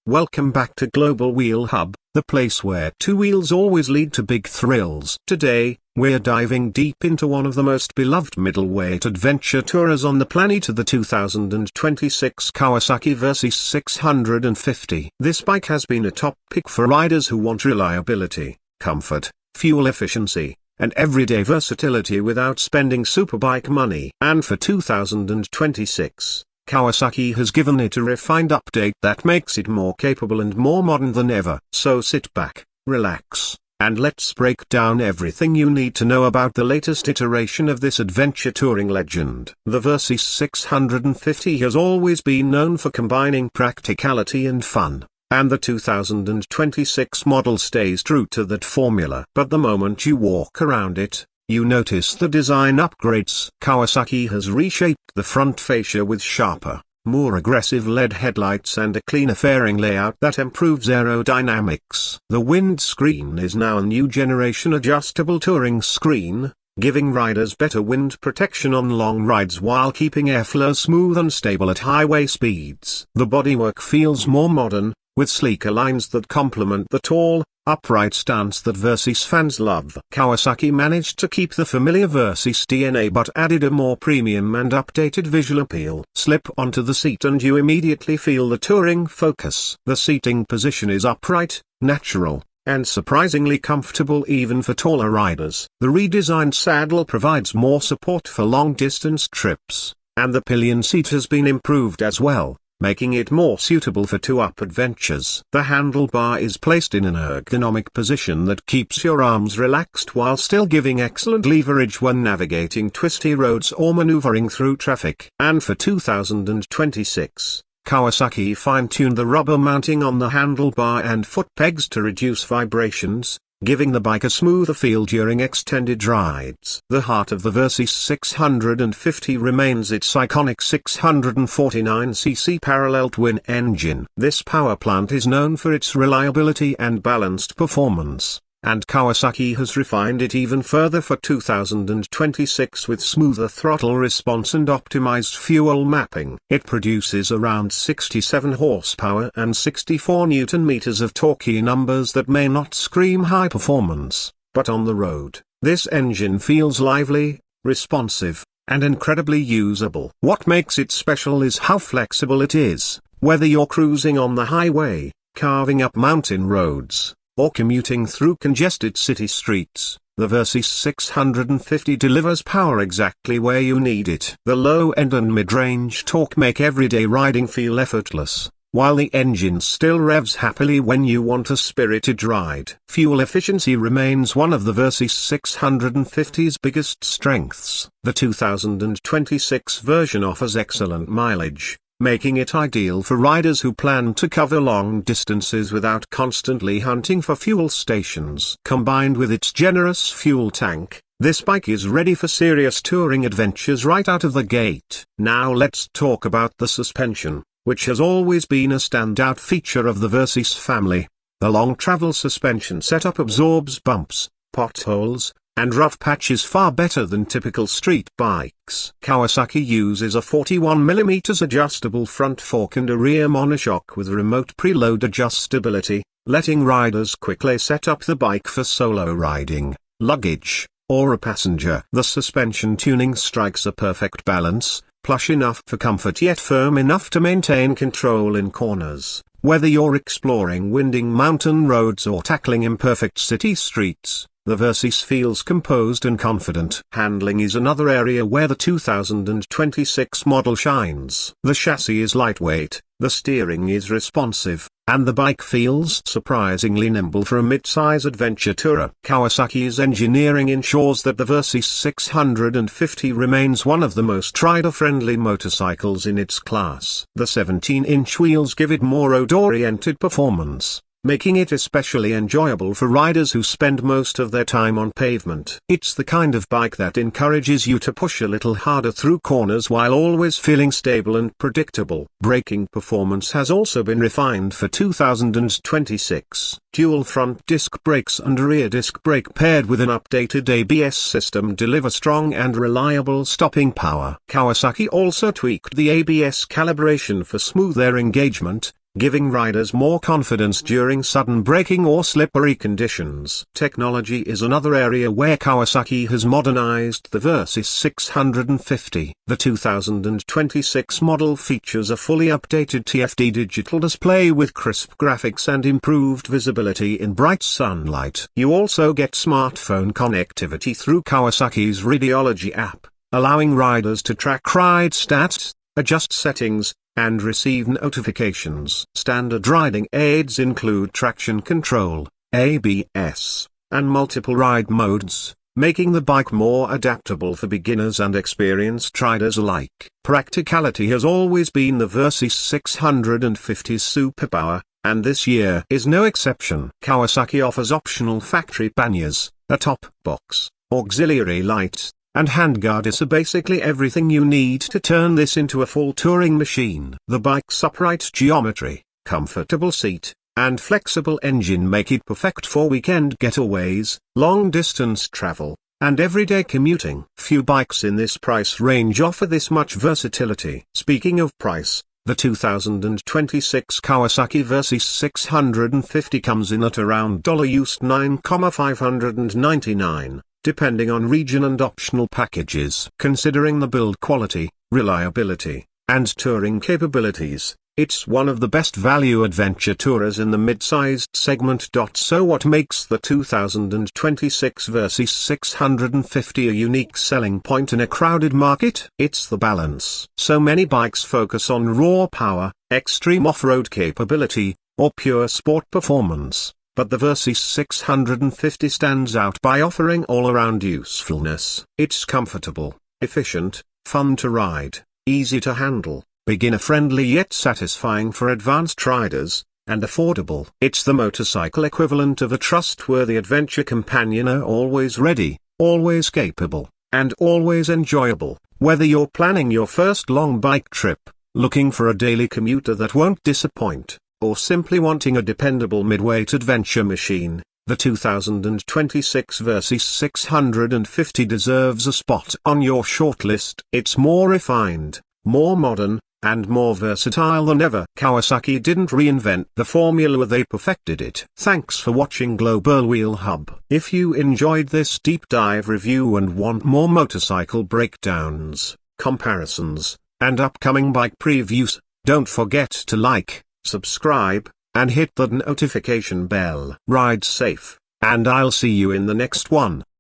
Welcome back to Global Wheel Hub, the place where two wheels always lead to big thrills. Today, we're diving deep into one of the most beloved middleweight adventure tourers on the planet, the 2026 Kawasaki Versys 650. This bike has been a top pick for riders who want reliability, comfort, fuel efficiency, and everyday versatility without spending superbike money. And for 2026, Kawasaki has given it a refined update that makes it more capable and more modern than ever. So sit back, relax, and let's break down everything you need to know about the latest iteration of this adventure touring legend. The Versys 650 has always been known for combining practicality and fun, and the 2026 model stays true to that formula. But the moment you walk around it, you notice the design upgrades. Kawasaki has reshaped the front fascia with sharper, more aggressive LED headlights and a cleaner fairing layout that improves aerodynamics. The windscreen is now a new generation adjustable touring screen, giving riders better wind protection on long rides while keeping airflow smooth and stable at highway speeds. The bodywork feels more modern, with sleeker lines that complement the tall, upright stance that Versys fans love. Kawasaki managed to keep the familiar Versys DNA but added a more premium and updated visual appeal. Slip onto the seat and you immediately feel the touring focus. The seating position is upright, natural, and surprisingly comfortable even for taller riders. The redesigned saddle provides more support for long-distance trips, and the pillion seat has been improved as well, making it more suitable for two-up adventures. The handlebar is placed in an ergonomic position that keeps your arms relaxed while still giving excellent leverage when navigating twisty roads or maneuvering through traffic. And for 2026, Kawasaki fine-tuned the rubber mounting on the handlebar and foot pegs to reduce vibrations, giving the bike a smoother feel during extended rides. The heart of the Versys 650 remains its iconic 649cc parallel twin engine. This power plant is known for its reliability and balanced performance, and Kawasaki has refined it even further for 2026 with smoother throttle response and optimized fuel mapping. It produces around 67 horsepower and 64 Nm of torque, numbers that may not scream high performance, but on the road, this engine feels lively, responsive, and incredibly usable. What makes it special is how flexible it is, whether you're cruising on the highway, carving up mountain roads, or commuting through congested city streets. The Versys 650 delivers power exactly where you need it. The low-end and mid-range torque make everyday riding feel effortless, while the engine still revs happily when you want a spirited ride. Fuel efficiency remains one of the Versys 650's biggest strengths. The 2026 version offers excellent mileage, making it ideal for riders who plan to cover long distances without constantly hunting for fuel stations. Combined with its generous fuel tank, this bike is ready for serious touring adventures right out of the gate. Now let's talk about the suspension, which has always been a standout feature of the Versys family. The long travel suspension setup absorbs bumps, potholes, and rough patches far better than typical street bikes. Kawasaki uses a 41mm adjustable front fork and a rear monoshock with remote preload adjustability, letting riders quickly set up the bike for solo riding, luggage, or a passenger. The suspension tuning strikes a perfect balance, plush enough for comfort yet firm enough to maintain control in corners. Whether you're exploring winding mountain roads or tackling imperfect city streets, the Versys feels composed and confident. Handling is another area where the 2026 model shines. The chassis is lightweight, the steering is responsive, and the bike feels surprisingly nimble for a mid-size adventure tourer. Kawasaki's engineering ensures that the Versys 650 remains one of the most rider-friendly motorcycles in its class. The 17-inch wheels give it more road-oriented performance, making it especially enjoyable for riders who spend most of their time on pavement. It's the kind of bike that encourages you to push a little harder through corners while always feeling stable and predictable. Braking performance has also been refined for 2026. Dual front disc brakes and rear disc brake paired with an updated ABS system deliver strong and reliable stopping power. Kawasaki also tweaked the ABS calibration for smoother engagement, giving riders more confidence during sudden braking or slippery conditions. Technology is another area where Kawasaki has modernized the Versys 650. The 2026 model features a fully updated TFT digital display with crisp graphics and improved visibility in bright sunlight. You also get smartphone connectivity through Kawasaki's Radiology app, allowing riders to track ride stats, adjust settings, and receive notifications. Standard riding aids include traction control, ABS, and multiple ride modes, making the bike more adaptable for beginners and experienced riders alike. Practicality has always been the Versys 650's superpower, and this year is no exception. Kawasaki offers optional factory panniers, a top box, auxiliary lights, and handguard, so basically everything you need to turn this into a full touring machine. The bike's upright geometry, comfortable seat, and flexible engine make it perfect for weekend getaways, long-distance travel, and everyday commuting. Few bikes in this price range offer this much versatility. Speaking of price, the 2026 Kawasaki Versys 650 comes in at around US $9,599. Depending on region and optional packages. Considering the build quality, reliability, and touring capabilities, it's one of the best value adventure tourers in the mid-sized segment. So what makes the 2026 Versys 650 a unique selling point in a crowded market? It's the balance. So many bikes focus on raw power, extreme off-road capability, or pure sport performance. But the Versys 650 stands out by offering all-around usefulness. It's comfortable, efficient, fun to ride, easy to handle, beginner-friendly yet satisfying for advanced riders, and affordable. It's the motorcycle equivalent of a trustworthy adventure companion, always ready, always capable, and always enjoyable. Whether you're planning your first long bike trip, looking for a daily commuter that won't disappoint, or simply wanting a dependable midweight adventure machine, the 2026 Versys 650 deserves a spot on your shortlist. It's more refined, more modern, and more versatile than ever. Kawasaki didn't reinvent the formula, they perfected it. Thanks for watching Global Wheel Hub. If you enjoyed this deep dive review and want more motorcycle breakdowns, comparisons, and upcoming bike previews, don't forget to like, subscribe, and hit the notification bell. Ride safe, and I'll see you in the next one.